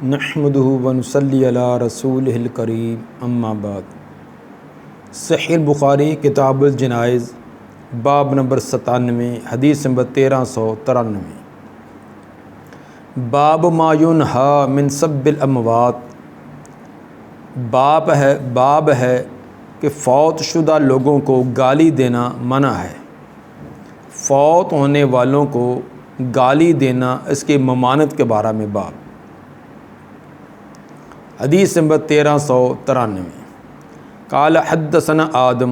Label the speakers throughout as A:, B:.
A: نحمدہ ونصلی علی رسولہ الکریم اما بعد۔ صحیح البخاری کتاب الجنائز باب نمبر 97 حدیث نمبر 1393۔ باب ما ینہا من سب الاموات، باب ہے کہ فوت شدہ لوگوں کو گالی دینا منع ہے۔ فوت ہونے والوں کو گالی دینا اس کی ممانعت کے بارے میں باب۔ حدیث نمبر 1393۔ قال حدثنا آدم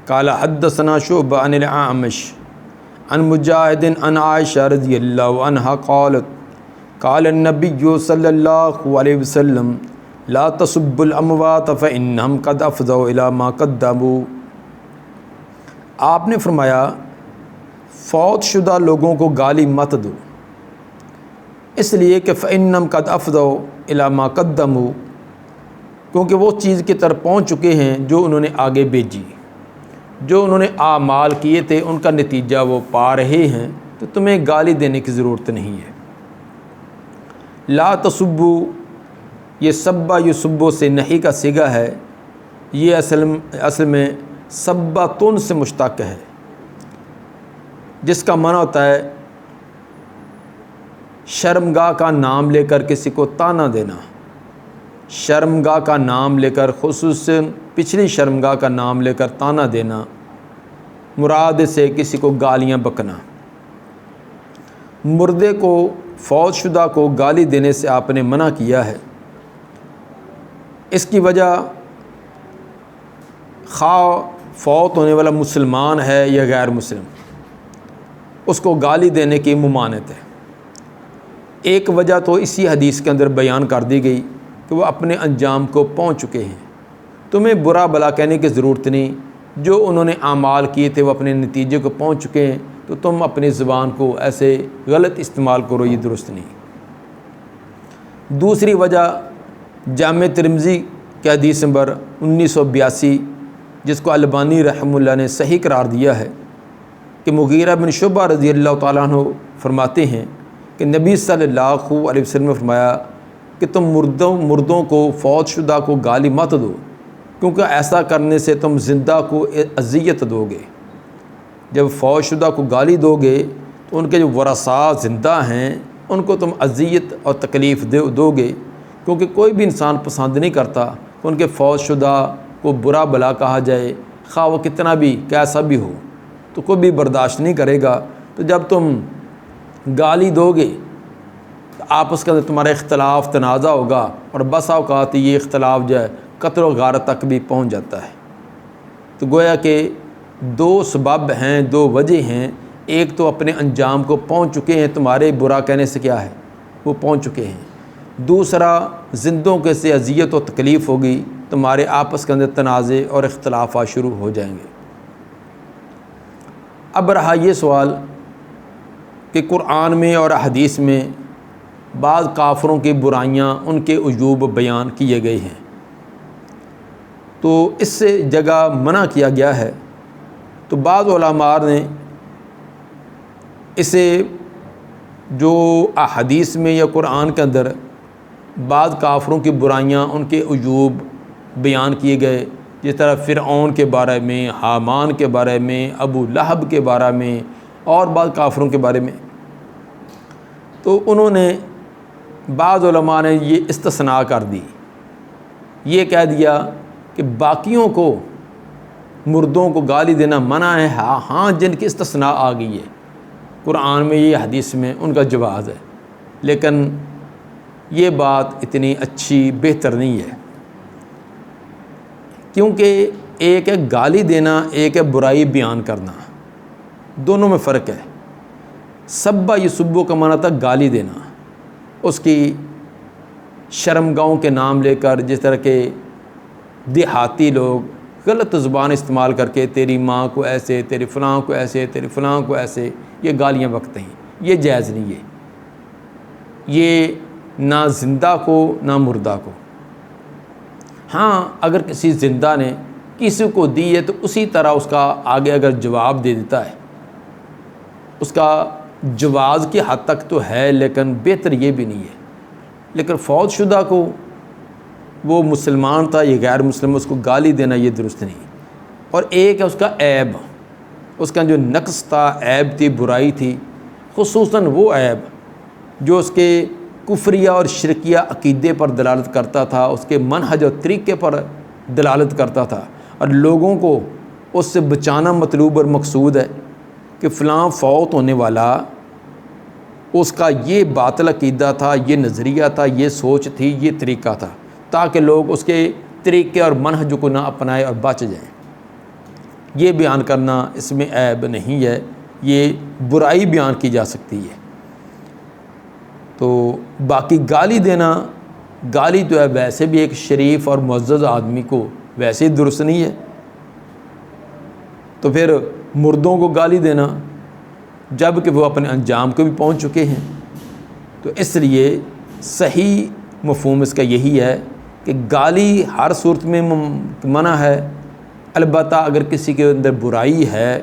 A: قال حدثنا شعبہ عن الاعمش عن مجاہد عن عائشہ رضی اللہ عنہا قالت قال النبی صلی اللہ علیہ وسلم لا تسبوا الاموات فانہم قد افضوا الی ما قدموا۔ آپ نے فرمایا فوت شدہ لوگوں کو گالی مت دو، اس لیے کہ فانہم قد افضوا الی ما قدموا، کیونکہ وہ چیز کی طرف پہنچ چکے ہیں جو انہوں نے آگے بھیجی، جو انہوں نے اعمال کیے تھے ان کا نتیجہ وہ پا رہے ہیں، تو تمہیں گالی دینے کی ضرورت نہیں ہے۔ لا تسبوا، یہ سبا یسبو سے نہیں کا صیغہ ہے، یہ اصل میں سباتن سے مشتق ہے، جس کا معنی ہوتا ہے شرمگاہ کا نام لے کر کسی کو طعنہ دینا۔ شرمگاہ کا نام لے کر، خصوصاً پچھلی شرمگاہ کا نام لے کر طعنہ دینا، مراد سے کسی کو گالیاں بکنا۔ مردے کو، فوت شدہ کو گالی دینے سے آپ نے منع کیا ہے۔ اس کی وجہ خواہ فوت ہونے والا مسلمان ہے یا غیر مسلم، اس کو گالی دینے کی ممانعت ہے۔ ایک وجہ تو اسی حدیث کے اندر بیان کر دی گئی کہ وہ اپنے انجام کو پہنچ چکے ہیں، تمہیں برا بلا کہنے کی ضرورت نہیں، جو انہوں نے اعمال کیے تھے وہ اپنے نتیجے کو پہنچ چکے ہیں، تو تم اپنی زبان کو ایسے غلط استعمال کرو، یہ درست نہیں۔ دوسری وجہ جامع ترمذی کے حدیث نمبر 1982، جس کو البانی رحمہ اللہ نے صحیح قرار دیا ہے، کہ مغیرہ بن شعبہ رضی اللہ تعالیٰ عنہ فرماتے ہیں کہ نبی صلی اللہ علیہ وسلم نے فرمایا کہ تم مردوں کو، فوت شدہ کو گالی مت دو، کیونکہ ایسا کرنے سے تم زندہ کو اذیت دو گے۔ جب فوت شدہ کو گالی دو گے تو ان کے جو ورثاء زندہ ہیں ان کو تم اذیت اور تکلیف دو گے، کیونکہ کوئی بھی انسان پسند نہیں کرتا کہ ان کے فوت شدہ کو برا بلا کہا جائے، خواہ وہ کتنا بھی کیسا بھی ہو، تو کوئی بھی برداشت نہیں کرے گا۔ تو جب تم گالی دو گے تو آپس کے اندر تمہارا اختلاف تنازع ہوگا، اور بس اوقات یہ اختلاف جو ہے قتل و غارت تک بھی پہنچ جاتا ہے۔ تو گویا کہ دو سبب ہیں، دو وجہ ہیں، ایک تو اپنے انجام کو پہنچ چکے ہیں، تمہارے برا کہنے سے کیا ہے وہ پہنچ چکے ہیں، دوسرا زندوں کے سے اذیت و تکلیف ہوگی، تمہارے آپس کے اندر تنازع اور اختلافات شروع ہو جائیں گے۔ اب رہا یہ سوال کہ قرآن میں اور حدیث میں بعض کافروں کی برائیاں، ان کے عیوب بیان کیے گئے ہیں، تو اس سے جگہ منع کیا گیا ہے، تو بعض علماء نے اسے جو احادیث میں یا قرآن کے اندر بعض کافروں کی برائیاں، ان کے عیوب بیان کیے گئے، جس طرح فرعون کے بارے میں، حامان کے بارے میں، ابو لہب کے بارے میں، اور بعض کافروں کے بارے میں، تو انہوں نے بعض علماء نے یہ استثناء کر دی، یہ کہہ دیا کہ باقیوں کو، مردوں کو گالی دینا منع ہے، ہاں جن کی استثناء آ گئی ہے قرآن میں، یہ حدیث میں ان کا جواز ہے، لیکن یہ بات اتنی اچھی بہتر نہیں ہے، کیونکہ ایک ہے گالی دینا، ایک ہے برائی بیان کرنا، دونوں میں فرق ہے۔ سبا یسبو کا معنی تھا گالی دینا، اس کی شرمگاہوں کے نام لے کر، جس طرح کے دیہاتی لوگ غلط زبان استعمال کر کے تیری ماں کو ایسے، تیری فلاں کو ایسے، تیری فلاں کو ایسے، یہ گالیاں بکتے ہیں، یہ جائز نہیں ہے، یہ نہ زندہ کو نہ مردہ کو۔ ہاں اگر کسی زندہ نے کسی کو دی ہے تو اسی طرح اس کا آگے اگر جواب دے دیتا ہے، اس کا جواز کی حد تک تو ہے، لیکن بہتر یہ بھی نہیں ہے لیکن فوت شدہ کو وہ مسلمان تھا یہ غیر مسلم، اس کو گالی دینا یہ درست نہیں۔ اور ایک ہے اس کا عیب، اس کا جو نقص تھا، عیب تھی، برائی تھی، خصوصاً وہ عیب جو اس کے کفریہ اور شرکیہ عقیدے پر دلالت کرتا تھا، اس کے منہج اور طریقے پر دلالت کرتا تھا، اور لوگوں کو اس سے بچانا مطلوب اور مقصود ہے کہ فلاں فوت ہونے والا، اس کا یہ باطل عقیدہ تھا، یہ نظریہ تھا، یہ سوچ تھی، یہ طریقہ تھا، تاکہ لوگ اس کے طریقے اور منہج کو نہ اپنائیں اور بچ جائیں۔ یہ بیان کرنا اس میں عیب نہیں ہے، یہ برائی بیان کی جا سکتی ہے۔ تو باقی گالی دینا، گالی تو ہے ویسے بھی ایک شریف اور معزز آدمی کو ویسے ہی درست نہیں ہے، تو پھر مردوں کو گالی دینا جب کہ وہ اپنے انجام کو بھی پہنچ چکے ہیں، تو اس لیے صحیح مفہوم اس کا یہی ہے کہ گالی ہر صورت میں منع ہے، البتہ اگر کسی کے اندر برائی ہے،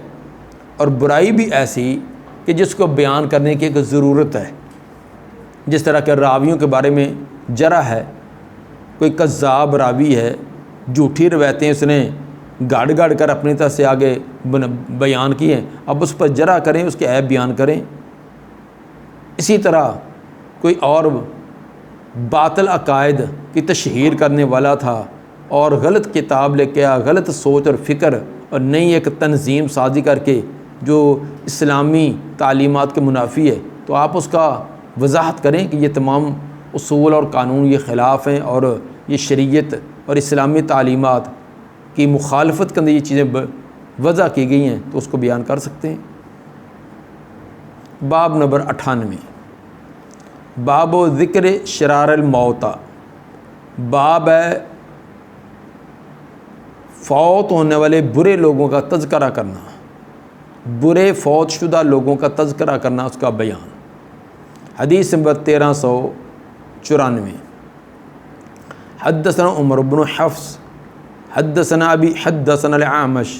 A: اور برائی بھی ایسی کہ جس کو بیان کرنے کی ایک ضرورت ہے، جس طرح کہ راویوں کے بارے میں جرح ہے، کوئی کذاب راوی ہے، جھوٹی روایتیں اس نے گاڑ گاڑ کر اپنی طرف سے آگے بیان کی ہیں، اب اس پر جرح کریں، اس کے عیب بیان کریں۔ اسی طرح کوئی اور باطل عقائد کی تشہیر کرنے والا تھا اور غلط کتاب لے کے آیا، غلط سوچ اور فکر اور نئی ایک تنظیم سازی کر کے جو اسلامی تعلیمات کے منافی ہے، تو آپ اس کا وضاحت کریں کہ یہ تمام اصول اور قانون یہ خلاف ہیں اور یہ شریعت اور اسلامی تعلیمات کی مخالفت کے اندر یہ چیزیں وضع کی گئی ہیں، تو اس کو بیان کر سکتے ہیں۔ باب نمبر 98، باب و ذکر شرار الموتا، باب ہے فوت ہونے والے برے لوگوں کا تذکرہ کرنا، برے فوت شدہ لوگوں کا تذکرہ کرنا، اس کا بیان۔ حدیث نمبر 1394، حدثنا عمر بن حفص حدثنا ابی حدثنا الاعمش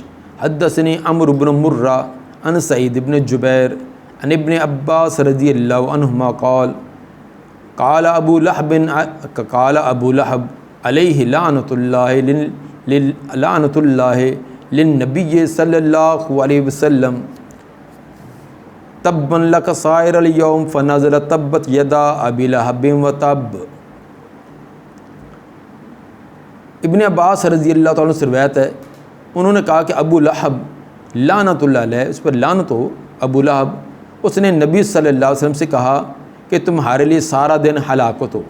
A: حدثنی عمرو بن مرہ عن سعید بن جبیر عن ابن عباس رضی اللہ عنہما قال قال ابو لہب علیہ لعنۃ اللہ للنبی صلی اللہ علیہ وسلم تبا لک سائر الیوم فنزل تبت یدا ابی لہب وتب۔ ابن عباس رضی اللہ تعالیٰ عنہ سے روایت ہے، انہوں نے کہا کہ ابو لہب لعنت اللہ علیہ، اس پر لعنت ہو، ابو لہب، اس نے نبی صلی اللہ علیہ وسلم سے کہا کہ تمہارے لیے سارا دن ہلاکت ہو۔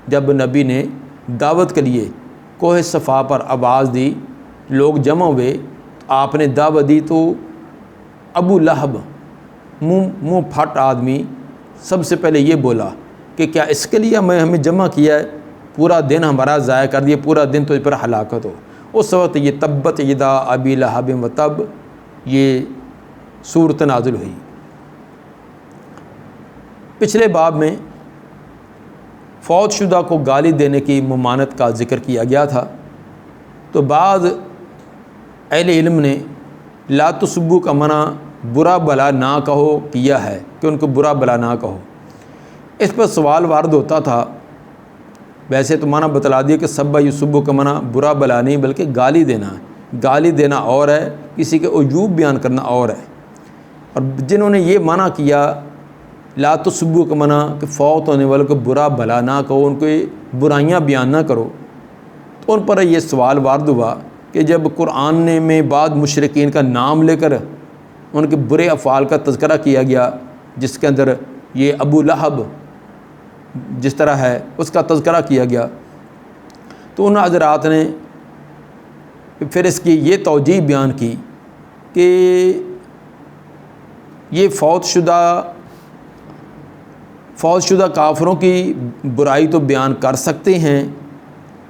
A: جب نبی نے دعوت کے لیے کوہ صفا پر آواز دی، لوگ جمع ہوئے، آپ نے دعوت دی، تو ابو لہب منہ پھٹ آدمی سب سے پہلے یہ بولا کہ کیا اس کے لیے ہمیں جمع کیا ہے، پورا دن ہمارا ضائع کر دیا، پورا دن تو اس پر ہلاکت ہو۔ اس وقت یہ تبت یدا ابی لہب وتب یہ صورت نازل ہوئی۔ پچھلے باب میں فوت شدہ کو گالی دینے کی ممانعت کا ذکر کیا گیا تھا، تو بعض اہل علم نے لا تسبو کا منع برا بلا نہ کہو کیا ہے، کہ ان کو برا بلا نہ کہو۔ اس پر سوال وارد ہوتا تھا، ویسے تو معنی بتلا دیا کہ سبا یسبو کا منع برا بلا نہیں بلکہ گالی دینا ہے، گالی دینا اور ہے، کسی کے عیوب بیان کرنا اور ہے۔ اور جنہوں نے یہ منع کیا لا تسبو کا منع کہ فوت ہونے والوں کو برا بلا نہ کہو، ان کو برائیاں بیان نہ کرو، تو ان پر یہ سوال وارد ہوا کہ جب قرآن نے میں بعض مشرکین کا نام لے کر ان کے برے افعال کا تذکرہ کیا گیا، جس کے اندر یہ ابو لہب جس طرح ہے اس کا تذکرہ کیا گیا، تو ان حضرات نے پھر اس کی یہ توجیہ بیان کی کہ یہ فوت شدہ کافروں کی برائی تو بیان کر سکتے ہیں،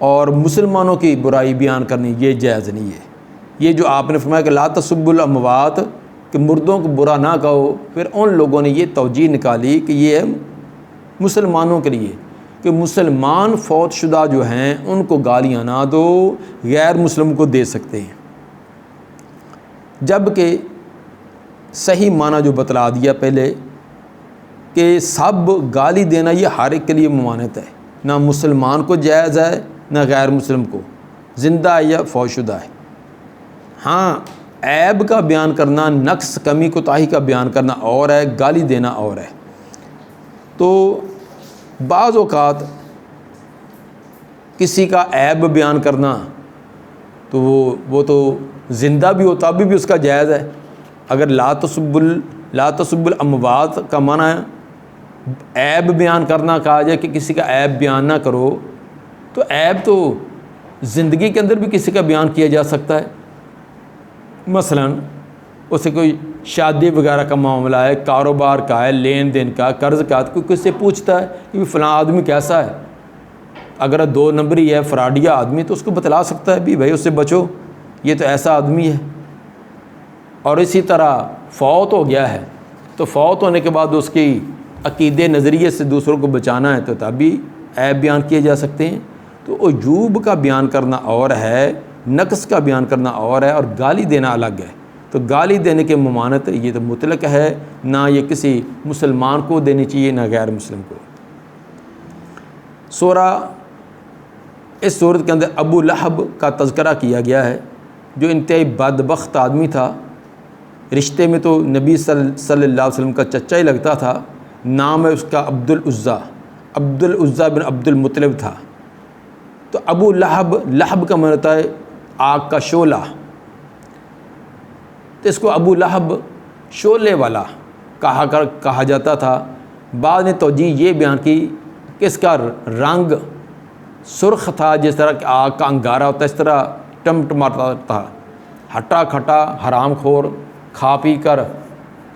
A: اور مسلمانوں کی برائی بیان کرنی یہ جائز نہیں ہے۔ یہ جو آپ نے فرمایا کہ لا تسبوا الاموات، کہ مردوں کو برا نہ کہو، پھر ان لوگوں نے یہ توجیہ نکالی کہ یہ ہے مسلمانوں کے لیے، کہ مسلمان فوت شدہ جو ہیں ان کو گالیاں نہ دو، غیر مسلم کو دے سکتے ہیں، جبکہ صحیح معنی جو بتلا دیا پہلے کہ سب گالی دینا یہ ہر ایک کے لیے ممانعت ہے، نہ مسلمان کو جائز ہے نہ غیر مسلم کو، زندہ ہے یا فوت شدہ ہے۔ ہاں عیب کا بیان کرنا، نقص کمی کوتاہی کا بیان کرنا اور ہے، گالی دینا اور ہے۔ تو بعض اوقات کسی کا عیب بیان کرنا تو وہ تو زندہ بھی ہوتا بھی اس کا جائز ہے۔ اگر لا تسب الاموات کا معنی ہے عیب بیان کرنا، کہا جائے کہ کسی کا عیب بیان نہ کرو، تو عیب تو زندگی کے اندر بھی کسی کا بیان کیا جا سکتا ہے۔ مثلا اسے کوئی شادی وغیرہ کا معاملہ ہے، کاروبار کا ہے، لین دین کا، قرض کا، کوئی کس سے پوچھتا ہے کہ فلاں آدمی کیسا ہے، اگر 2 نمبری ہے، فراڈیا آدمی، تو اس کو بتلا سکتا ہے بھی بھائی اس سے بچو، یہ تو ایسا آدمی ہے۔ اور اسی طرح فوت ہو گیا ہے تو فوت ہونے کے بعد اس کی عقیدے نظریے سے دوسروں کو بچانا ہے تو تب بھی عیب بیان کیے جا سکتے ہیں۔ تو عیوب کا بیان کرنا اور ہے، نقص کا بیان کرنا اور ہے، اور گالی دینا الگ ہے۔ تو گالی دینے کے ممانعت یہ تو مطلق ہے، نہ یہ کسی مسلمان کو دینی چاہیے نہ غیر مسلم کو۔ اس صورت کے اندر ابو لہب کا تذکرہ کیا گیا ہے، جو انتہائی بدبخت آدمی تھا، رشتے میں تو نبی صلی اللہ علیہ وسلم کا چچا ہی لگتا تھا، نام ہے اس کا عبد العزیٰ بن عبد المطلب تھا۔ تو ابو لہب، لہب کا معنی ہوتا ہے آگ کا شعلہ، تو اس کو ابو لہب شعلے والا کہا جاتا تھا۔ بعد نے توجیہ یہ بیان کی کہ اس کا رنگ سرخ تھا، جس طرح کہ آگ کا انگارہ ہوتا ہے اس طرح ٹمٹماتا تھا، ہٹا کھٹا، حرام خور، کھا پی کر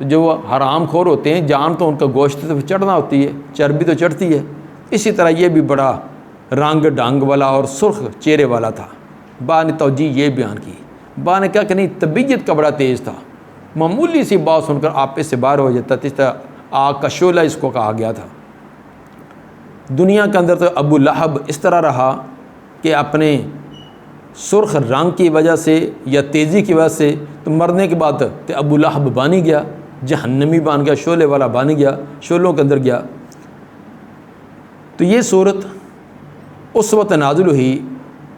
A: جو حرام خور ہوتے ہیں جان تو ان کا گوشت تو چڑھنا ہوتی ہے، چربی تو چڑھتی ہے، اسی طرح یہ بھی بڑا رنگ ڈھنگ والا اور سرخ چہرے والا تھا۔ بعد نے توجیہ یہ بیان کی، بعد نے کہا کہ نہیں، طبیعت کا بڑا تیز تھا، معمولی سی بات سن کر آپے سے باہر ہو جاتا تھا، اس طرح آگ کا شعلہ اس کو کہا گیا تھا۔ دنیا کے اندر تو ابو لہب اس طرح رہا کہ اپنے سرخ رنگ کی وجہ سے یا تیزی کی وجہ سے تو مرنے کے بعد تو ابو لہب بانی گیا، جہنمی بن گیا، شعلے والا بن گیا، شعلوں کے اندر گیا۔ تو یہ صورت اس وقت نازل ہوئی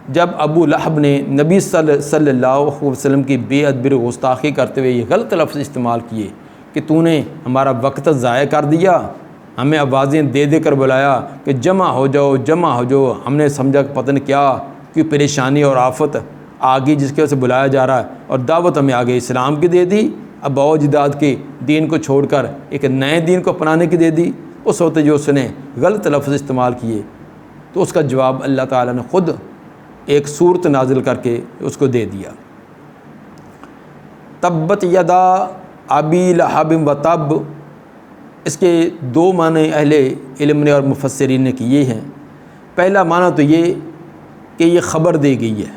A: جب ابو لہب نے نبی صلی اللہ علیہ وسلم کی بے ادبی و گستاخی کرتے ہوئے یہ غلط لفظ استعمال کیے کہ تو نے ہمارا وقت ضائع کر دیا، ہمیں آوازیں دے دے کر بلایا کہ جمع ہو جاؤ جمع ہو جاؤ، ہم نے سمجھا کہ پتہ نہیں کیا کوئی پریشانی اور آفت آگئی جس کی وجہ سے بلایا جا رہا ہے، اور دعوت ہمیں آگے اسلام کی دے دی، اب باؤ جداد کے دین کو چھوڑ کر ایک نئے دین کو اپنانے کی دے دی۔ اس وقت جو اس نے غلط لفظ استعمال کیے تو اس کا جواب اللہ تعالیٰ نے خود ایک صورت نازل کر کے اس کو دے دیا۔ تبت یدا ابی لہب و تب، اس کے 2 معنی اہل علم نے اور مفسرین نے کیے ہیں۔ پہلا معنی تو یہ کہ یہ خبر دی گئی ہے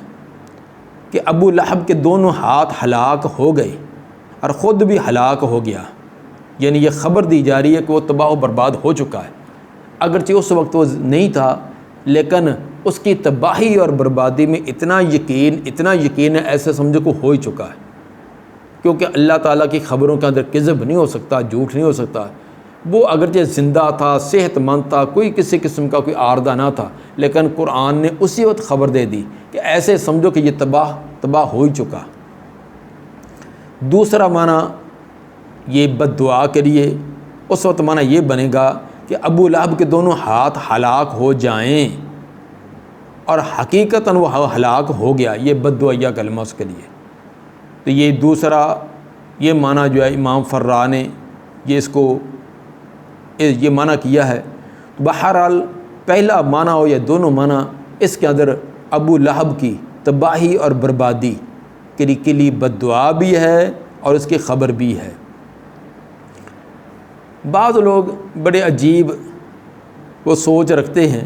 A: کہ ابو لہب کے دونوں ہاتھ ہلاک ہو گئے اور خود بھی ہلاک ہو گیا، یعنی یہ خبر دی جا رہی ہے کہ وہ تباہ و برباد ہو چکا ہے۔ اگرچہ اس وقت وہ نہیں تھا، لیکن اس کی تباہی اور بربادی میں اتنا یقین ہے، ایسے سمجھو کو ہو ہی چکا ہے، کیونکہ اللہ تعالیٰ کی خبروں کے اندر کذب نہیں ہو سکتا، جھوٹ نہیں ہو سکتا۔ وہ اگرچہ زندہ تھا، صحت مند تھا، کوئی کسی قسم کا کوئی عارضہ نہ تھا، لیکن قرآن نے اسی وقت خبر دے دی کہ ایسے سمجھو کہ یہ تباہ ہو ہی چکا۔ دوسرا معنی یہ بد دعا کے لیے، اس وقت معنی یہ بنے گا کہ ابو لہب کے دونوں ہاتھ ہلاک ہو جائیں، اور حقیقتاً وہ ہلاک ہو گیا، یہ بد دعائیہ کلمہ اس کے لیے۔ تو یہ دوسرا یہ معنی جو ہے امام فرا نے یہ معنی کیا ہے۔ بہرحال پہلا معنی ہو یا دونوں معنی، اس کے اندر ابو لہب کی تباہی اور بربادی کے لیے بد دعا بھی ہے اور اس کی خبر بھی ہے۔ بعض لوگ بڑے عجیب وہ سوچ رکھتے ہیں،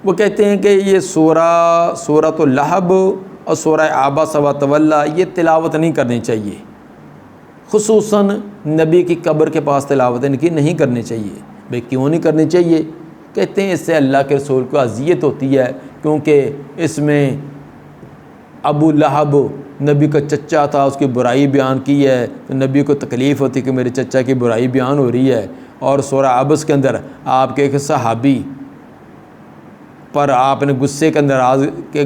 A: وہ کہتے ہیں کہ یہ سورۃ اللہب اور سورہ عبس و تولی یہ تلاوت نہیں کرنی چاہیے، خصوصاً نبی کی قبر کے پاس تلاوت نہیں کرنی چاہیے۔ بھئی کیوں نہیں کرنی چاہیے؟ کہتے ہیں اس سے اللہ کے رسول کو اذیت ہوتی ہے، کیونکہ اس میں ابو لہب نبی کا چچا تھا، اس کی برائی بیان کی ہے، تو نبی کو تکلیف ہوتی کہ میرے چچا کی برائی بیان ہو رہی ہے۔ اور سورہ عبس کے اندر آپ کے ایک صحابی پر آپ نے غصے کا ناراض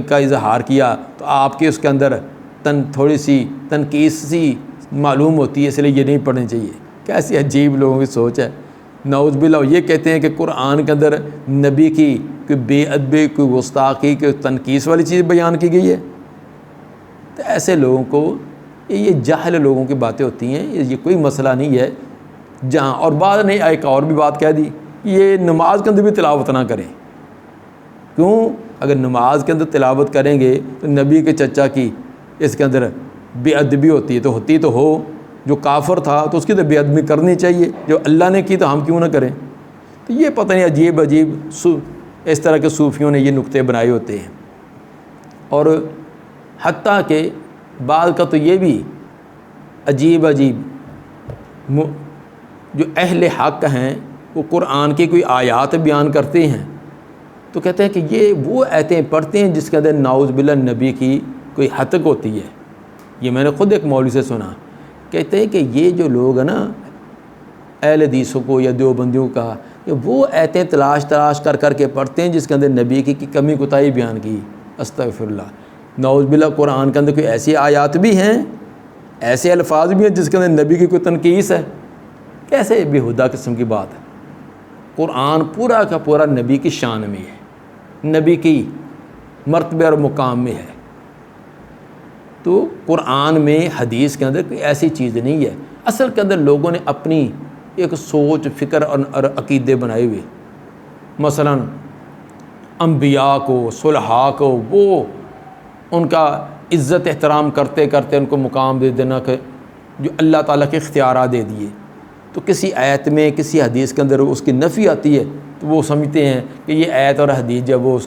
A: کا اظہار کیا تو آپ کے اس کے اندر تھوڑی سی تنقیص سی معلوم ہوتی ہے، اس لیے یہ نہیں پڑھنے چاہیے۔ کیسی عجیب لوگوں کی سوچ ہے۔ نعوذ باللہ، یہ کہتے ہیں کہ قرآن کے اندر نبی کی کوئی بے ادبی، کوئی گستاخی، کوئی تنقیص والی چیز بیان کی گئی ہے۔ تو ایسے لوگوں کو یہ جاہل لوگوں کی باتیں ہوتی ہیں، یہ کوئی مسئلہ نہیں ہے۔ جہاں اور بعد نے ایک اور بھی بات کہہ دی، یہ نماز کے اندر بھی تلاوت نہ کریں۔ کیوں؟ اگر نماز کے اندر تلاوت کریں گے تو نبی کے چچا کی اس کے اندر بے ادبی ہوتی تو ہو، جو کافر تھا تو اس کی تو بے ادبی کرنی چاہیے، جو اللہ نے کی تو ہم کیوں نہ کریں؟ تو یہ پتہ نہیں عجیب اس طرح کے صوفیوں نے یہ نقطے بنائے ہوتے ہیں۔ اور حتیٰ کہ بعض کا تو یہ بھی عجیب جو اہل حق ہیں وہ قرآن کی کوئی آیات بیان کرتے ہیں تو کہتے ہیں کہ یہ وہ آیتیں پڑھتے ہیں جس کے اندر نعوذ باللہ نبی کی کوئی حتق ہوتی ہے۔ یہ میں نے خود ایک مولوی سے سنا، کہتے ہیں کہ یہ جو لوگ ہیں نا اہل حدیثوں کو یا دیوبندیوں کا، یہ وہ آیتیں تلاش کر کے پڑھتے ہیں جس کے اندر نبی کی کمی کوتاہی بیان کی۔ استغفر اللہ، نعوذ باللہ قرآن کے اندر کوئی ایسی آیات بھی ہیں، ایسے الفاظ بھی ہیں جس کے اندر نبی کی کوئی تنقیص ہے۔ کیسے بےہودہ قسم کی بات ہے۔ قرآن پورا کا پورا نبی کی شان میں ہے، نبی کی مرتبہ اور مقام میں ہے۔ تو قرآن میں حدیث کے اندر کوئی ایسی چیز نہیں ہے۔ اصل کے اندر لوگوں نے اپنی ایک سوچ، فکر اور عقیدے بنائے ہوئے، مثلا انبیاء کو، صلحاء کو، وہ ان کا عزت احترام کرتے کرتے ان کو مقام دے دینا کہ جو اللہ تعالیٰ کے اختیارات دے دیے، تو کسی آیت میں کسی حدیث کے اندر اس کی نفی آتی ہے تو وہ سمجھتے ہیں کہ یہ آیت اور حدیث جب وہ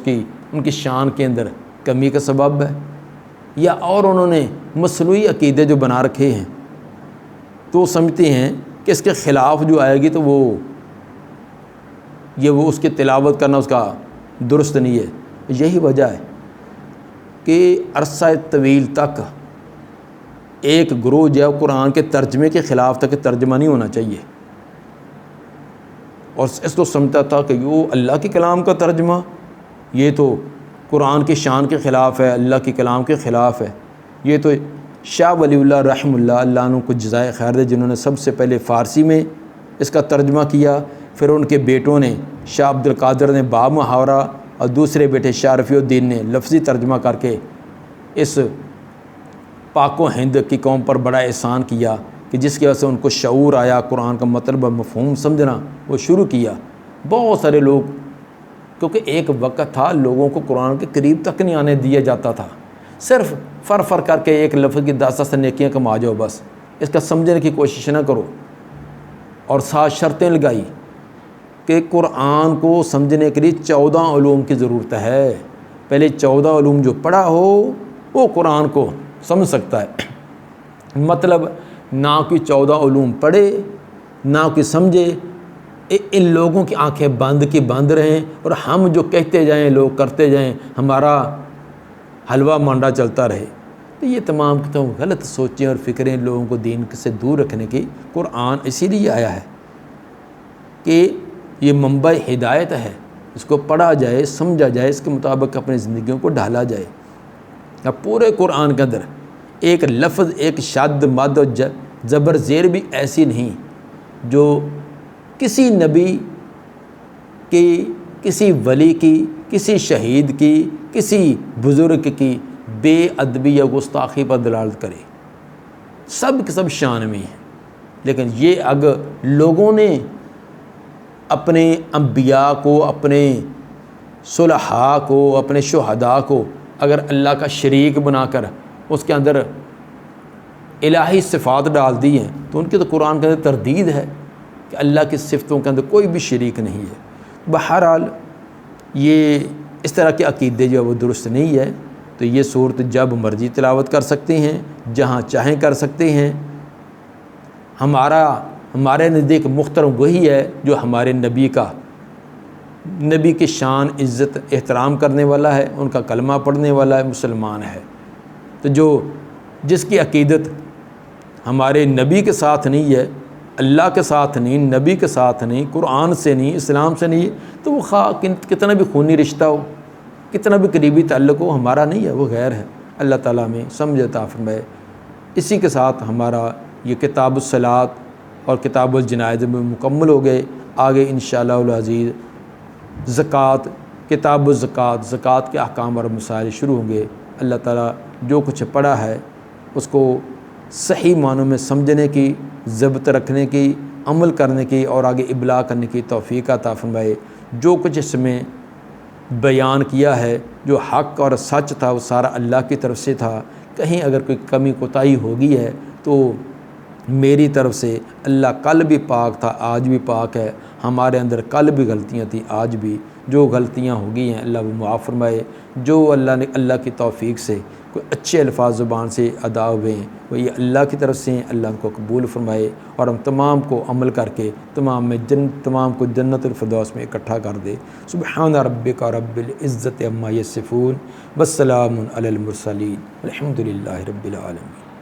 A: ان کی شان کے اندر کمی کا سبب ہے، یا اور انہوں نے مصنوعی عقیدے جو بنا رکھے ہیں تو وہ سمجھتے ہیں کہ اس کے خلاف جو آئے گی تو وہ اس کی تلاوت کرنا اس کا درست نہیں ہے۔ یہی وجہ ہے کہ عرصہ طویل تک ایک گروہ جو ہے قرآن کے ترجمے کے خلاف تک ترجمہ نہیں ہونا چاہیے، اور اس کو سمجھتا تھا کہ یہ اللہ کے کلام کا ترجمہ، یہ تو قرآن کی شان کے خلاف ہے، اللہ کے کلام کے خلاف ہے۔ یہ تو شاہ ولی اللہ رحمہ اللہ، اللہ عنہ کو جزائے خیر دے، جنہوں نے سب سے پہلے فارسی میں اس کا ترجمہ کیا، پھر ان کے بیٹوں نے، شاہ عبد القادر نے باب محاورہ، اور دوسرے بیٹے شاہ رفیع الدین نے لفظی ترجمہ کر کے اس پاک و ہند کی قوم پر بڑا احسان کیا کہ جس کی وجہ سے ان کو شعور آیا، قرآن کا مطلب مفہوم سمجھنا وہ شروع کیا۔ بہت سارے لوگ، کیونکہ ایک وقت تھا لوگوں کو قرآن کے قریب تک نہیں آنے دیا جاتا تھا، صرف فر کر کے ایک لفظ کی 10 نیکیاں کما جاؤ، بس اس کا سمجھنے کی کوشش نہ کرو، اور ساتھ شرطیں لگائی کہ قرآن کو سمجھنے کے لیے 14 علوم کی ضرورت ہے۔ پہلے 14 علوم جو پڑھا ہو وہ قرآن کو سمجھ سکتا ہے۔ مطلب نہ کوئی 14 علوم پڑھے نہ کوئی سمجھے، ان لوگوں کی آنکھیں بند رہیں اور ہم جو کہتے جائیں لوگ کرتے جائیں، ہمارا حلوہ مانڈا چلتا رہے۔ تو یہ تمام غلط سوچیں اور فکریں لوگوں کو دین سے دور رکھنے کی قرآن اسی لیے آیا ہے کہ یہ منبع ہدایت ہے، اس کو پڑھا جائے، سمجھا جائے، اس کے مطابق اپنی زندگیوں کو ڈھالا جائے۔ اب پورے قرآن کے اندر ایک لفظ، ایک شد مد اور زبر زیر بھی ایسی نہیں جو کسی نبی کی، کسی ولی کی، کسی شہید کی، کسی بزرگ کی بے ادبی یا گستاخی پر دلالت کرے۔ سب کے سب شان میں ہیں، لیکن یہ اگر لوگوں نے اپنے انبیاء کو، اپنے صلحاء کو، اپنے شہداء کو اگر اللہ کا شریک بنا کر اس کے اندر الہی صفات ڈال دی ہیں تو ان کی تو قرآن کے اندر تردید ہے کہ اللہ کی صفتوں کے اندر کوئی بھی شریک نہیں ہے۔ بہرحال یہ اس طرح کے عقیدے جو ہے وہ درست نہیں ہے۔ تو یہ صورت جب مرضی تلاوت کر سکتے ہیں، جہاں چاہیں کر سکتے ہیں۔ ہمارے نزدیک محترم وہی ہے جو ہمارے نبی کی شان، عزت، احترام کرنے والا ہے، ان کا کلمہ پڑھنے والا ہے، مسلمان ہے۔ تو جس کی عقیدت ہمارے نبی کے ساتھ نہیں ہے، اللہ کے ساتھ نہیں، نبی کے ساتھ نہیں، قرآن سے نہیں، اسلام سے نہیں، تو وہ خواہ کتنا بھی خونی رشتہ ہو، کتنا بھی قریبی تعلق ہو ہمارا نہیں ہے، وہ غیر ہے۔ اللہ تعالیٰ ہمیں سمجھ عطا فرمائے۔ اسی کے ساتھ ہمارا یہ کتاب الصلاۃ اور کتاب الجنائز میں مکمل ہو گئے۔ آگے انشاءاللہ العزیز زکوٰۃ، کتاب الزکوٰۃ، زکوٰۃ کے احکام اور مسائل شروع ہوں گے۔ اللہ تعالیٰ جو کچھ پڑھا ہے اس کو صحیح معنوں میں سمجھنے کی، ضبط رکھنے کی، عمل کرنے کی اور آگے ابلاغ کرنے کی توفیق عطا فرمائے۔ جو کچھ اس میں بیان کیا ہے، جو حق اور سچ تھا، وہ سارا اللہ کی طرف سے تھا۔ کہیں اگر کوئی کمی کوتاہی ہو گئی ہے تو میری طرف سے، اللہ کل بھی پاک تھا، آج بھی پاک ہے۔ ہمارے اندر کل بھی غلطیاں تھیں، آج بھی جو غلطیاں ہو گئی ہیں اللہ وہ معاف فرمائے۔ جو اللہ کی توفیق سے کوئی اچھے الفاظ زبان سے ادا ہوئے ہیں وہ یہ اللہ کی طرف سے ہیں، اللہ ان کو قبول فرمائے اور ہم تمام کو عمل کر کے تمام کو جنت الفردوس میں اکٹھا کر دے۔ سبحان ربک رب العزت عما یصفون والسلام علی المرسلین والحمد للہ رب العالمین۔